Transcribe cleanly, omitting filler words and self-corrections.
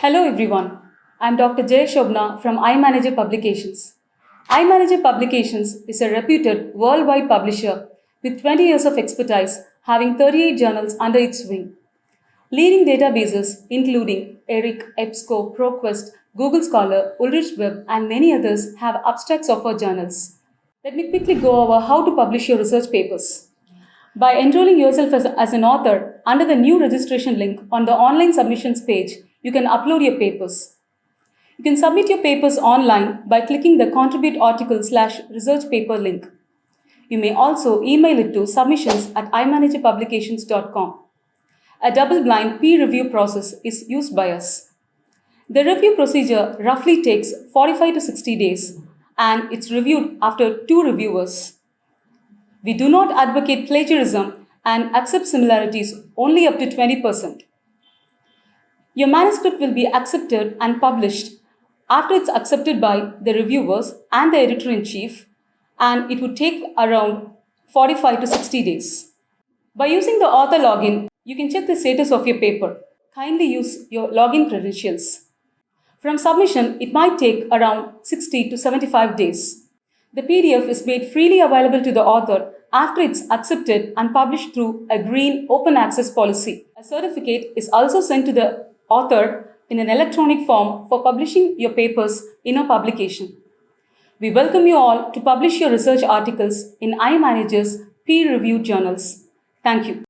Hello everyone, I'm Dr. Jay Shobna from imanagerpublications. Imanagerpublications is a reputed worldwide publisher with 20 years of expertise, having 38 journals under its wing. Leading databases including ERIC, EBSCO, ProQuest, Google Scholar, Ulrich Web, and many others have abstracts of our journals. Let me quickly go over how to publish your research papers. By enrolling yourself as an author under the new registration link on the online submissions page, you can upload your papers. You can submit your papers online by clicking the Contribute Article/research paper link. You may also email it to submissions@imanagerpublications.com. A double-blind peer review process is used by us. The review procedure roughly takes 45 to 60 days, and it's reviewed after 2 reviewers. We do not advocate plagiarism and accept similarities only up to 20%. Your manuscript will be accepted and published after it's accepted by the reviewers and the editor-in-chief, and it would take around 45 to 60 days. By using the author login, you can check the status of your paper. Kindly use your login credentials. From submission, it might take around 60 to 75 days. The PDF is made freely available to the author after it's accepted and published through a green open access policy. A certificate is also sent to the author in an electronic form for publishing your papers in a publication. We welcome you all to publish your research articles in iManager's peer-reviewed journals. Thank you.